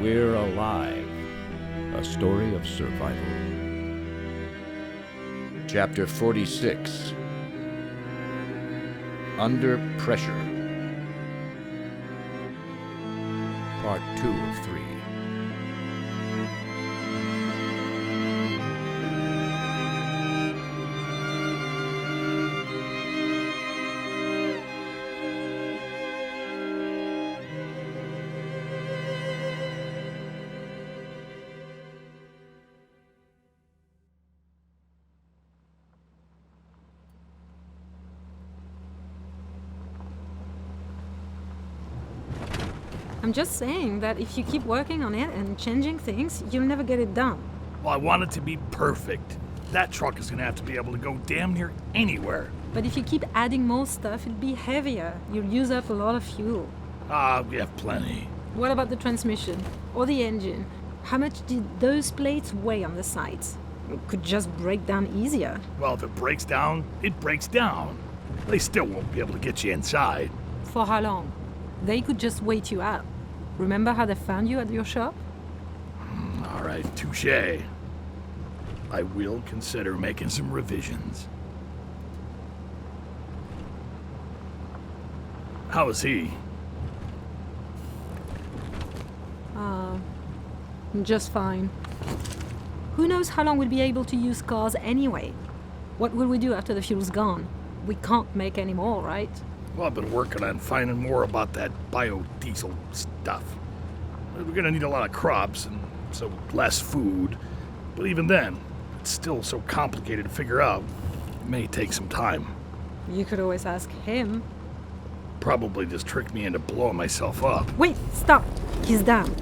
We're Alive, a story of survival. Chapter 46, Under Pressure. Part 2 of 3. I'm just saying that if you keep working on it and changing things, you'll never get it done. Well, I want it to be perfect. That truck is gonna have to be able to go damn near anywhere. But if you keep adding more stuff, it'll be heavier. You'll use up a lot of fuel. We have plenty. What about the transmission? Or the engine? How much did those plates weigh on the sides? It could just break down easier. Well, if it breaks down, it breaks down. They still won't be able to get you inside. For how long? They could just wait you out. Remember how they found you at your shop? All right, touche. I will consider making some revisions. How is he? Just fine. Who knows how long we'll be able to use cars anyway? What will we do after the fuel's gone? We can't make any more, right? Well, I've been working on finding more about that biodiesel stuff. We're gonna need a lot of crops, and so less food. But even then, it's still so complicated to figure out. It may take some time. You could always ask him. Probably just tricked me into blowing myself up. Wait, stop! He's down.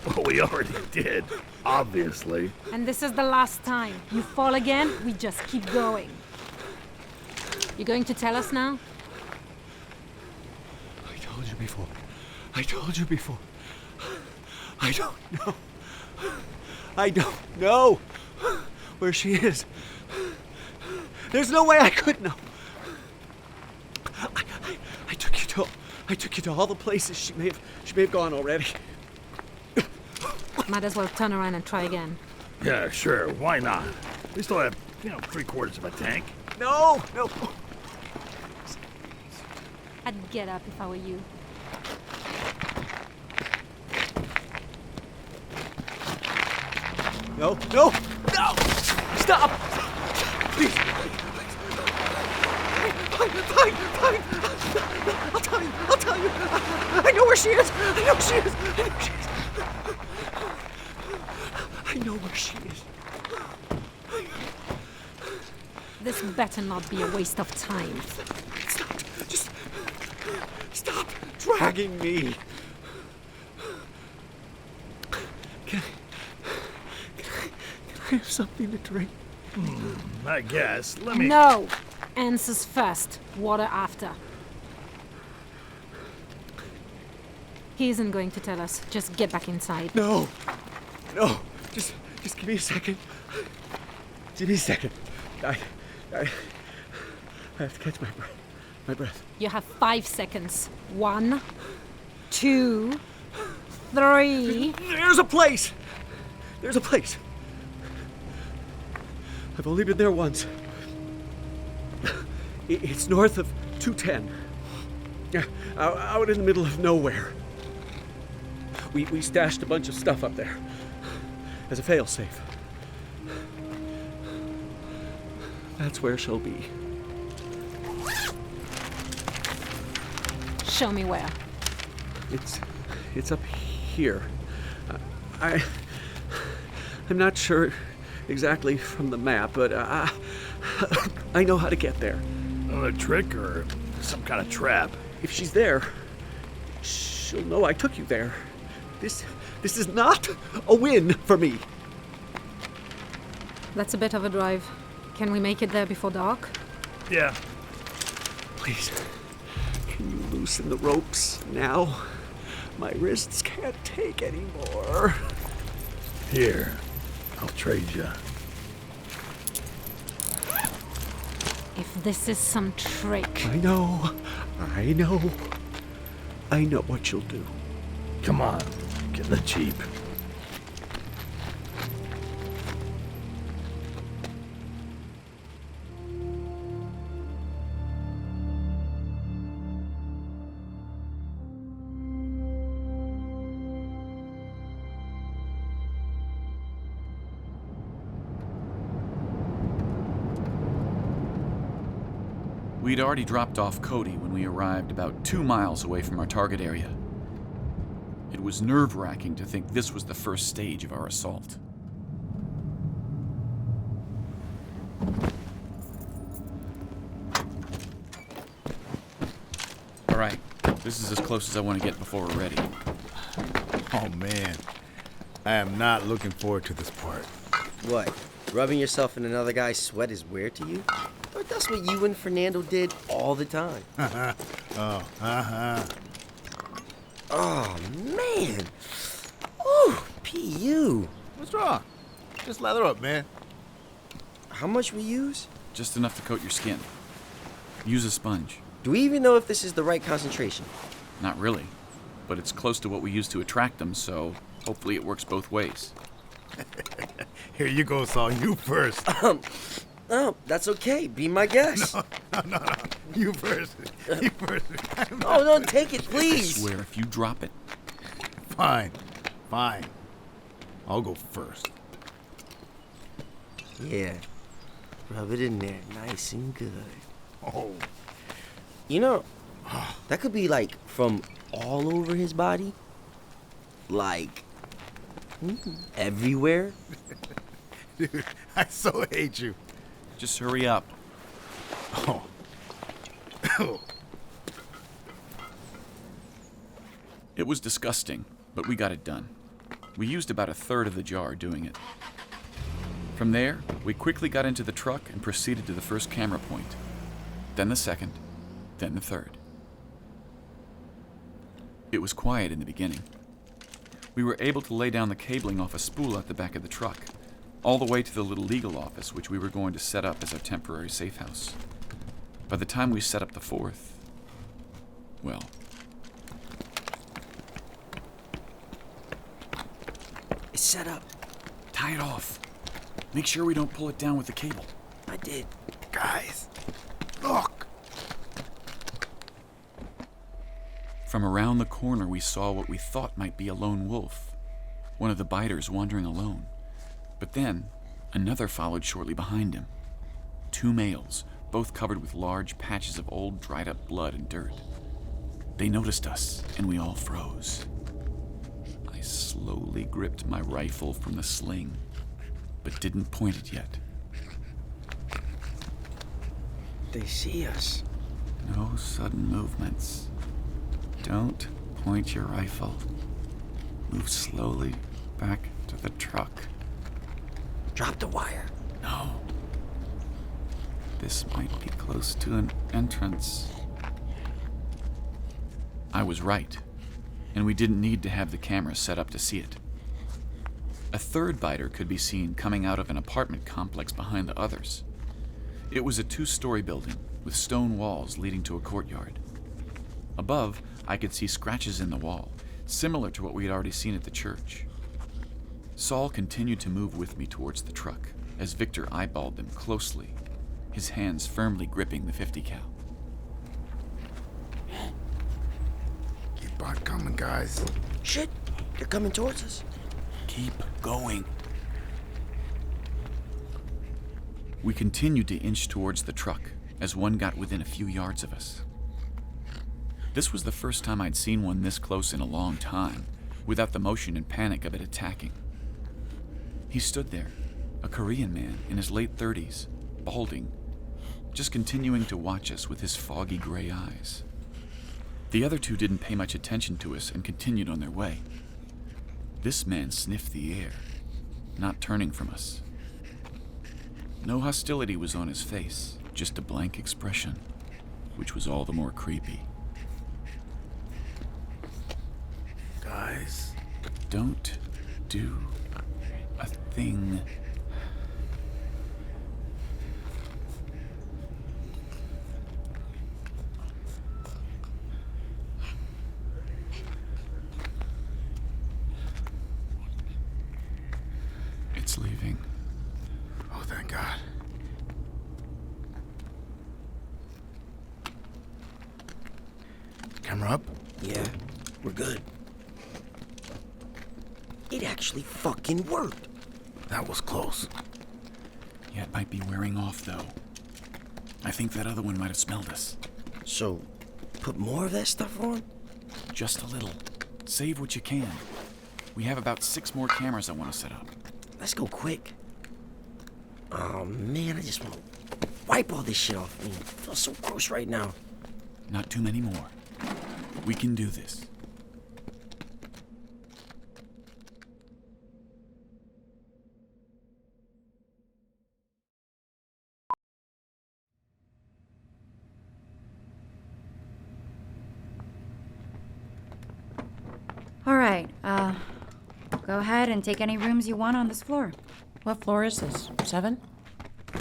Well, we already did, obviously. And this is the last time. You fall again, we just keep going. You going to tell us now? I told you before. I don't know. I don't know where she is. There's no way I could know. I took you to all the places she may have gone already. Might as well turn around and try again. Yeah, sure, why not? We still have, 3/4 of a tank. No. I'd get up if I were you. No! Stop! Please! Fine! I'll tell you! I know where she is! I know where she is! This better not be a waste of time. Stop dragging me! Can I have something to drink? I guess. Let me... No! Answers first, water after. He isn't going to tell us. Just get back inside. No! Just give me a second. Give me a second. I have to catch my breath. You have 5 seconds. 1, 2, 3. There's a place! I've only been there once. It's north of 210. Out in the middle of nowhere. We stashed a bunch of stuff up there as a failsafe. That's where she'll be. Show me where. It's up here. I'm not sure exactly from the map, but I know how to get there. A trick or some kind of trap? If she's there, she'll know I took you there. This is not a win for me. That's a bit of a drive. Can we make it there before dark? Yeah. Please, can you loosen the ropes now? My wrists can't take any more. Here, I'll trade you. If this is some trick. I know what you'll do. Come on, get in the Jeep. We'd already dropped off Cody when we arrived about 2 miles away from our target area. It was nerve-wracking to think this was the first stage of our assault. All right, this is as close as I want to get before we're ready. Oh man, I am not looking forward to this part. What? Rubbing yourself in another guy's sweat is weird to you? But that's what you and Fernando did all the time. Oh, man. Ooh, P.U. What's wrong? Just lather up, man. How much we use? Just enough to coat your skin. Use a sponge. Do we even know if this is the right concentration? Not really, but it's close to what we use to attract them, so hopefully it works both ways. Here you go, Saul. You first. Oh, that's okay. Be my guest. No. You first. You first. Oh, don't take it, I please. swear, if you drop it, Fine. I'll go first. Yeah. Rub it in there nice and good. Oh. You know, that could be like from all over his body. Like, everywhere. Dude, I so hate you. just hurry up. Oh. It was disgusting, but we got it done. We used about a third of the jar doing it. From there, we quickly got into the truck and proceeded to the first camera point, then the second, then the third. It was quiet in the beginning. We were able to lay down the cabling off a spool at the back of the truck, all the way to the little legal office which we were going to set up as our temporary safe house. By the time we set up the fourth, well... It's set up. tie it off. Make sure we don't pull it down with the cable. I did. Guys, look. From around the corner, we saw what we thought might be a lone wolf, one of the biters wandering alone. But then, another followed shortly behind him. 2 males, both covered with large patches of old, dried-up blood and dirt. They noticed us, and we all froze. I slowly gripped my rifle from the sling, but didn't point it yet. They see us. No sudden movements. Don't point your rifle. Move slowly back to the truck. Drop the wire. No. This might be close to an entrance. I was right, and we didn't need to have the camera set up to see it. A third biter could be seen coming out of an apartment complex behind the others. It was a 2-story building with stone walls leading to a courtyard. Above, I could see scratches in the wall, similar to what we had already seen at the church. Saul continued to move with me towards the truck as Victor eyeballed them closely, his hands firmly gripping the 50 cal. Keep on coming, guys. Shit, they're coming towards us. Keep going. We continued to inch towards the truck as one got within a few yards of us. This was the first time I'd seen one this close in a long time, without the motion and panic of it attacking. He stood there, a Korean man in his late 30s, balding, just continuing to watch us with his foggy gray eyes. The other 2 didn't pay much attention to us and continued on their way. This man sniffed the air, not turning from us. No hostility was on his face, just a blank expression, which was all the more creepy. Guys. Don't do a thing. Camera up? Yeah, we're good. It actually fucking worked. That was close. Yeah, it might be wearing off, though. I think that other one might have smelled us. So, put more of that stuff on? Just a little. Save what you can. We have about 6 more cameras I want to set up. Let's go quick. Oh man, I just want to wipe all this shit off me. It feels so gross right now. Not too many more. We can do this. All right, go ahead and take any rooms you want on this floor. What floor is this? 7?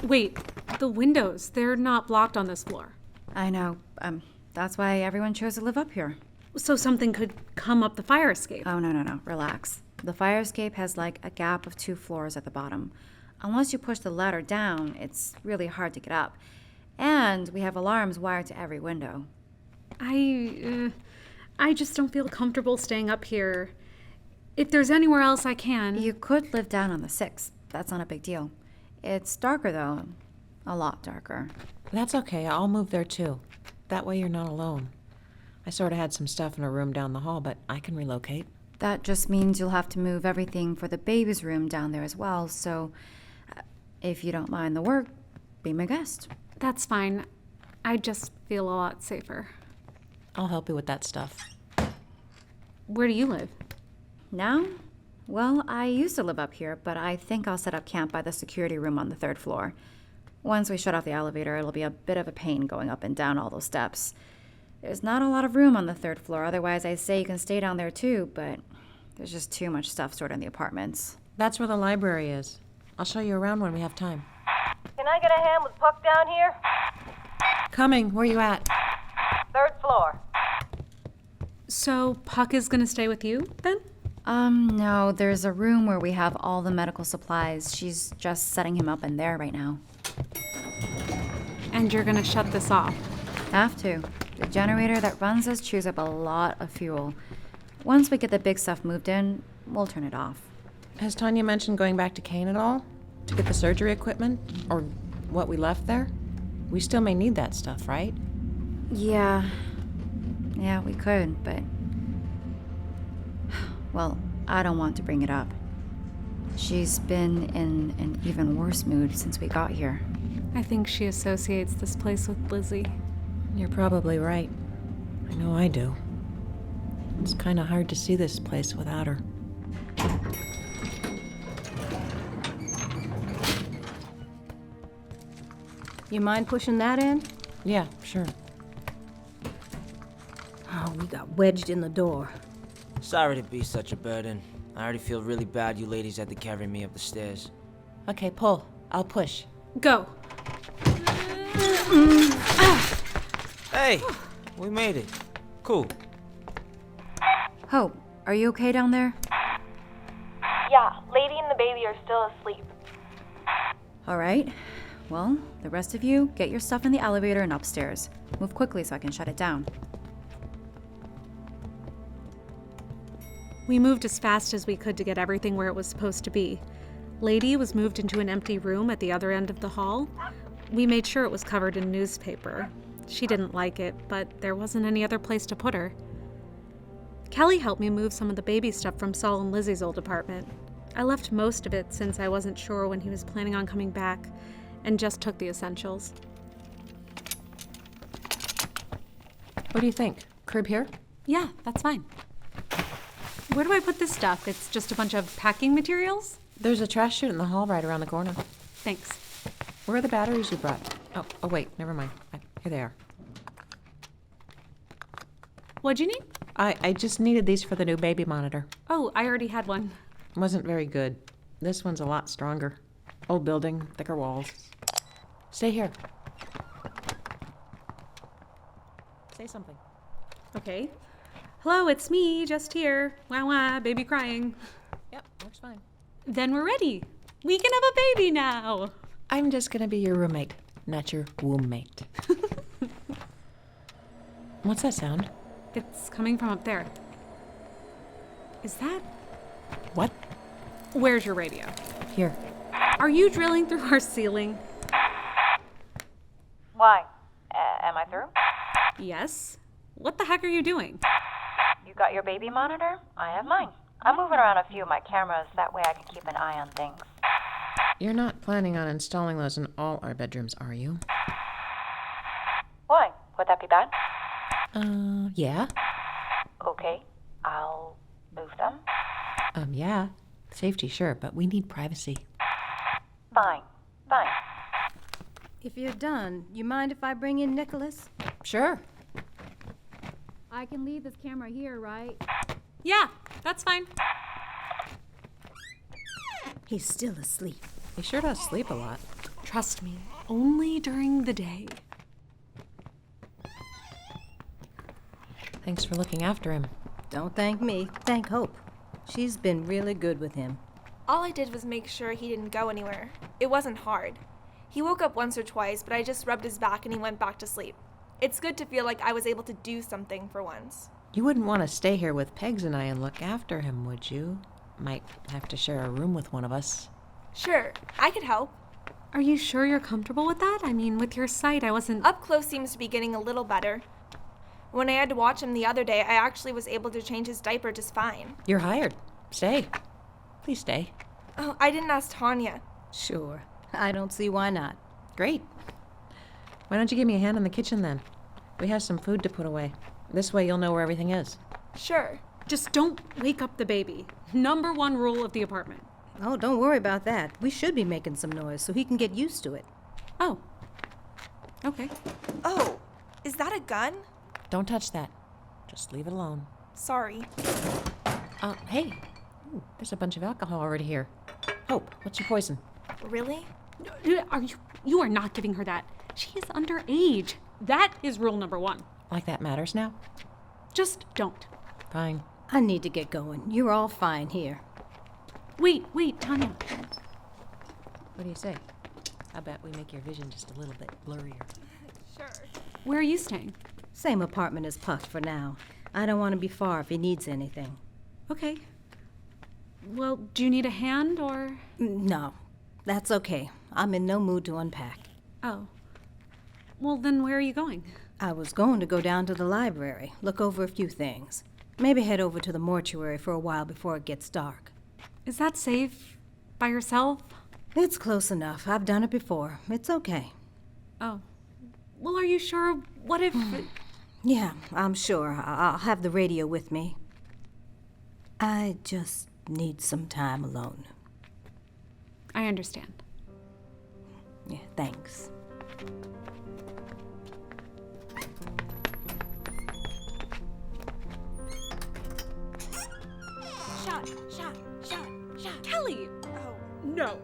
Wait, the windows, they're not blocked on this floor. I know, that's why everyone chose to live up here. So something could come up the fire escape. Oh, no, relax. The fire escape has like a gap of 2 floors at the bottom. Unless you push the ladder down, it's really hard to get up. And we have alarms wired to every window. I just don't feel comfortable staying up here. If there's anywhere else I can... You could live down on the 6th. That's not a big deal. It's darker, though. A lot darker. That's okay. I'll move there, too. That way you're not alone. I sort of had some stuff in a room down the hall, but I can relocate. That just means you'll have to move everything for the baby's room down there as well, so if you don't mind the work, be my guest. That's fine. I just feel a lot safer. I'll help you with that stuff. Where do you live? Now? Well, I used to live up here, but I think I'll set up camp by the security room on the 3rd floor. Once we shut off the elevator, it'll be a bit of a pain going up and down all those steps. There's not a lot of room on the 3rd floor, otherwise I'd say you can stay down there too, but there's just too much stuff stored in the apartments. That's where the library is. I'll show you around when we have time. Can I get a hand with Puck down here? Coming. Where you at? 3rd floor. So Puck is gonna stay with you, then? No, there's a room where we have all the medical supplies. She's just setting him up in there right now. And you're gonna shut this off? Have to. The generator that runs us chews up a lot of fuel. Once we get the big stuff moved in, we'll turn it off. Has Tanya mentioned going back to Kane at all? To get the surgery equipment? Or what we left there? We still may need that stuff, right? Yeah, we could, but... Well, I don't want to bring it up. She's been in an even worse mood since we got here. I think she associates this place with Lizzie. You're probably right. I know I do. It's kind of hard to see this place without her. You mind pushing that in? Yeah, sure. Oh, we got wedged in the door. Sorry to be such a burden. I already feel really bad you ladies had to carry me up the stairs. Okay, pull. I'll push. Go. Hey, we made it. Cool. Hope, are you okay down there? Yeah, Lady and the baby are still asleep. All right. Well, the rest of you, get your stuff in the elevator and upstairs. Move quickly so I can shut it down. We moved as fast as we could to get everything where it was supposed to be. Lady was moved into an empty room at the other end of the hall. We made sure it was covered in newspaper. She didn't like it, but there wasn't any other place to put her. Kelly helped me move some of the baby stuff from Saul and Lizzie's old apartment. I left most of it since I wasn't sure when he was planning on coming back, and just took the essentials. What do you think? Crib here? Yeah, that's fine. Where do I put this stuff? It's just a bunch of packing materials? There's a trash chute in the hall right around the corner. Thanks. Where are the batteries you brought? Oh wait, never mind. Here they are. What'd you need? I just needed these for the new baby monitor. Oh, I already had one. Wasn't very good. This one's a lot stronger. Old building, thicker walls. Stay here. Say something. Okay. Hello, it's me, just here. Wah wah, baby crying. Yep, works fine. Then we're ready. We can have a baby now. I'm just gonna be your roommate, not your womb mate. What's that sound? It's coming from up there. Is that... What? Where's your radio? Here. Are you drilling through our ceiling? Why? Am I through? Yes. What the heck are you doing? You got your baby monitor? I have mine. I'm moving around a few of my cameras, that way I can keep an eye on things. You're not planning on installing those in all our bedrooms, are you? Why? Would that be bad? Yeah. Okay, I'll move them. Yeah. Safety, sure, but we need privacy. Fine. If you're done, you mind if I bring in Nicholas? Sure. I can leave this camera here, right? Yeah, that's fine. He's still asleep. He sure does sleep a lot. Trust me, only during the day. Thanks for looking after him. Don't thank me. Thank Hope. She's been really good with him. All I did was make sure he didn't go anywhere. It wasn't hard. He woke up once or twice, but I just rubbed his back and he went back to sleep. It's good to feel like I was able to do something for once. You wouldn't want to stay here with Pegs and I and look after him, would you? Might have to share a room with one of us. Sure, I could help. Are you sure you're comfortable with that? I mean, with your sight, I wasn't... Up close seems to be getting a little better. When I had to watch him the other day, I actually was able to change his diaper just fine. You're hired. Stay. Please stay. Oh, I didn't ask Tanya. Sure. I don't see why not. Great. Why don't you give me a hand in the kitchen then? We have some food to put away. This way you'll know where everything is. Sure. Just don't wake up the baby. Number one rule of the apartment. Oh, don't worry about that. We should be making some noise so he can get used to it. Oh. Okay. Oh, is that a gun? Don't touch that. Just leave it alone. Sorry. Hey. Ooh, there's a bunch of alcohol already here. Hope, what's your poison? Really? You are not giving her that. She is underage. That is rule number one. Like that matters now? Just don't. Fine. I need to get going. You're all fine here. Wait, Tanya. What do you say? I bet we make your vision just a little bit blurrier. Sure. Where are you staying? Same apartment as Puck for now. I don't want to be far if he needs anything. Okay. Well, do you need a hand or? No, that's okay. I'm in no mood to unpack. Oh. Well, then where are you going? I was going to go down to the library, look over a few things. Maybe head over to the mortuary for a while before it gets dark. Is that safe? By yourself? It's close enough. I've done it before. It's okay. Oh. Well, are you sure? What if... Yeah, I'm sure. I'll have the radio with me. I just need some time alone. I understand. Yeah, thanks. Shot. Kelly! Oh. No.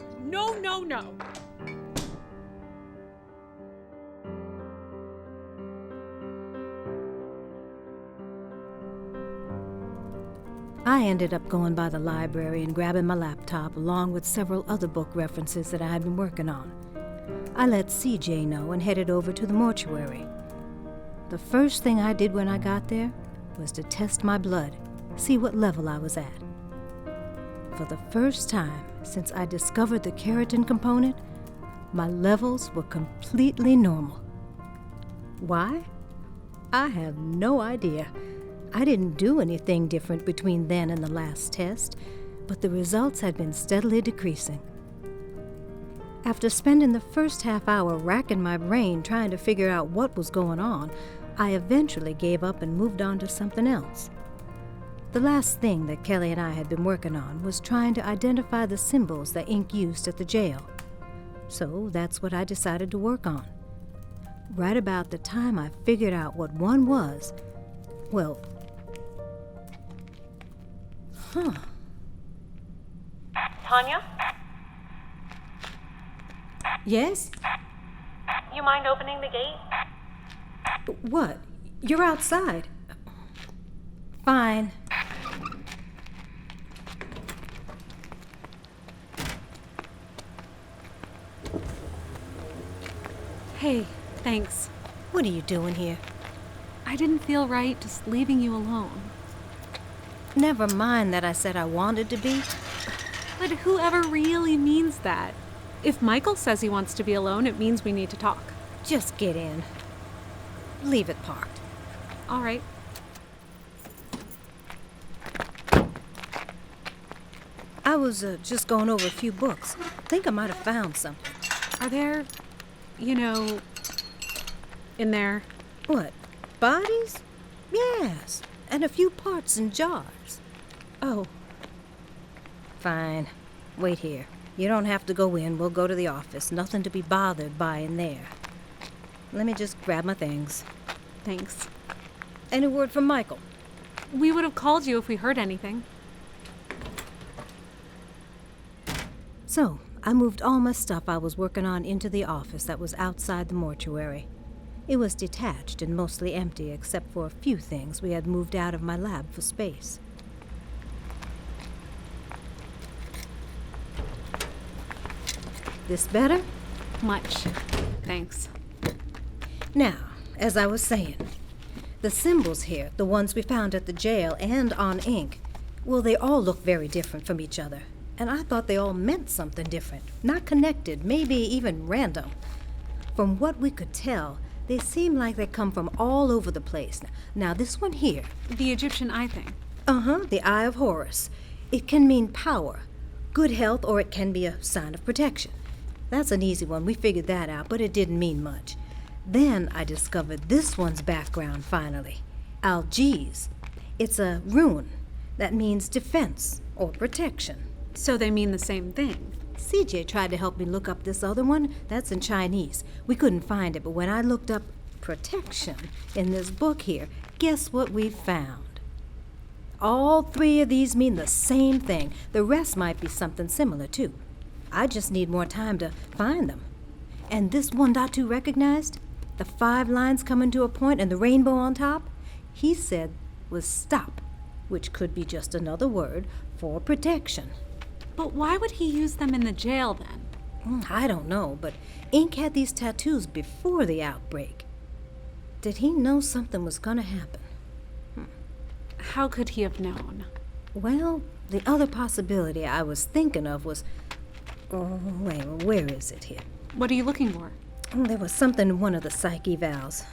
I ended up going by the library and grabbing my laptop along with several other book references that I had been working on. I let CJ know and headed over to the mortuary. The first thing I did when I got there was to test my blood, see what level I was at. For the first time since I discovered the keratin component, my levels were completely normal. Why? I have no idea. I didn't do anything different between then and the last test, but the results had been steadily decreasing. After spending the first half hour racking my brain trying to figure out what was going on, I eventually gave up and moved on to something else. The last thing that Kelly and I had been working on was trying to identify the symbols that Inc. used at the jail. So that's what I decided to work on. Right about the time I figured out what one was, well... Tanya? Yes? You mind opening the gate? What? You're outside. Fine. Hey, thanks. What are you doing here? I didn't feel right just leaving you alone. Never mind that I said I wanted to be. But whoever really means that? If Michael says he wants to be alone, it means we need to talk. Just get in. Leave it parked. All right. I was just going over a few books. Think I might have found something. Are there, in there? What? Bodies? Yes. And a few parts in jars. Oh. Fine. Wait here. You don't have to go in. We'll go to the office. Nothing to be bothered by in there. Let me just grab my things. Thanks. Any word from Michael? We would have called you if we heard anything. So, I moved all my stuff I was working on into the office that was outside the mortuary. It was detached and mostly empty except for a few things we had moved out of my lab for space. This better? Much. Thanks. Now, as I was saying, the symbols here, the ones we found at the jail and on ink, well, they all look very different from each other. And I thought they all meant something different, not connected, maybe even random. From what we could tell, they seem like they come from all over the place. Now, this one here. The Egyptian eye thing. The Eye of Horus. It can mean power, good health, or it can be a sign of protection. That's an easy one. We figured that out, but it didn't mean much. Then I discovered this one's background finally. Algiz. It's a rune that means defense or protection. So they mean the same thing. CJ tried to help me look up this other one. That's in Chinese. We couldn't find it, but when I looked up protection in this book here, guess what we found? All three of these mean the same thing. The rest might be something similar, too. I just need more time to find them. And this 1.2 recognized? The 5 lines coming to a point and the rainbow on top? He said was stop, which could be just another word for protection. But why would he use them in the jail then? I don't know, but Ink had these tattoos before the outbreak. Did he know something was gonna happen? How could he have known? Well, the other possibility I was thinking of was... Oh, wait, where is it here? What are you looking for? There was something in one of the psych evals.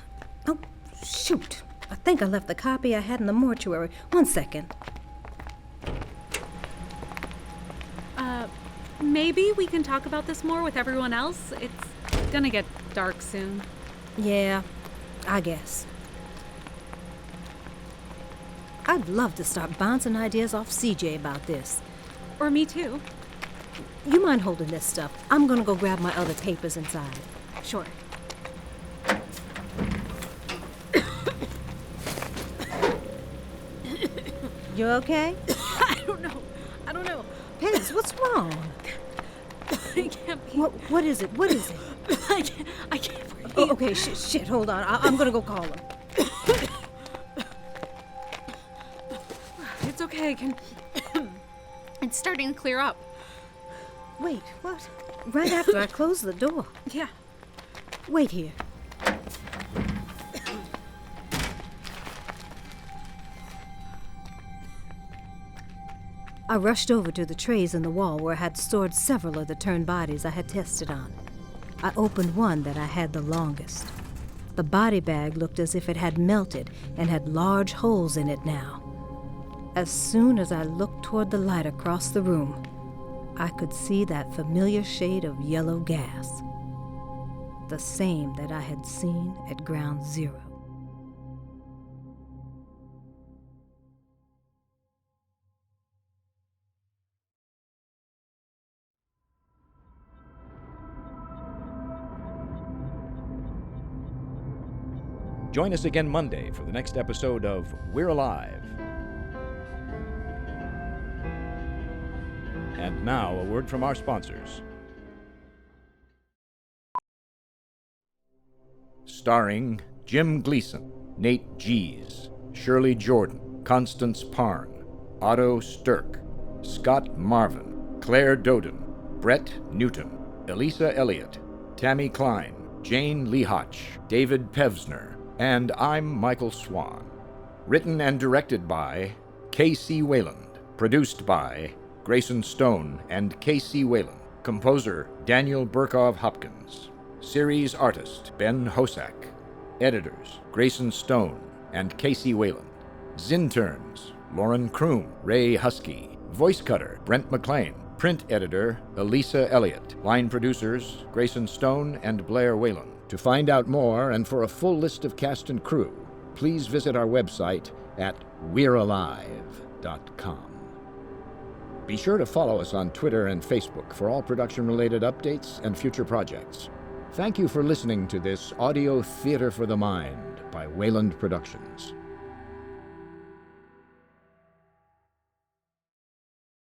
Oh, shoot. I think I left the copy I had in the mortuary. 1 second. Maybe we can talk about this more with everyone else. It's gonna get dark soon. Yeah, I guess. I'd love to start bouncing ideas off CJ about this. Or me too. You mind holding this stuff? I'm gonna go grab my other papers inside. Sure. You okay? I don't know. Pez, what's wrong? I can't be. What is it? What is it? I can't breathe. Oh, okay, shit, hold on. I'm gonna go call him. It's okay. It's starting to clear up. Wait, what? Right after I closed the door. Yeah. Wait here. I rushed over to the trays in the wall where I had stored several of the turned bodies I had tested on. I opened one that I had the longest. The body bag looked as if it had melted and had large holes in it now. As soon as I looked toward the light across the room, I could see that familiar shade of yellow gas. The same that I had seen at Ground Zero. Join us again Monday for the next episode of We're Alive. And now, a word from our sponsors. Starring Jim Gleason, Nate Gies, Shirley Jordan, Constance Parn, Otto Stirk, Scott Marvin, Claire Doden, Brett Newton, Elisa Elliott, Tammy Klein, Jane Lehoch, David Pevsner, And I'm Michael Swan. Written and directed by Kc Wayland. Produced by Grayson Stone and Kc Wayland. Composer Daniel Burkov Hopkins. Series artist Ben Hosak. Editors Grayson Stone and Kc Wayland. Zinterns Lauren Kroom, Ray Husky. Voice cutter Brent McLean. Print editor Elisa Elliott. Line producers Grayson Stone and Blair Whalen. To find out more and for a full list of cast and crew, please visit our website at we'realive.com. Be sure to follow us on Twitter and Facebook for all production-related updates and future projects. Thank you for listening to this audio theater for the mind by Wayland Productions.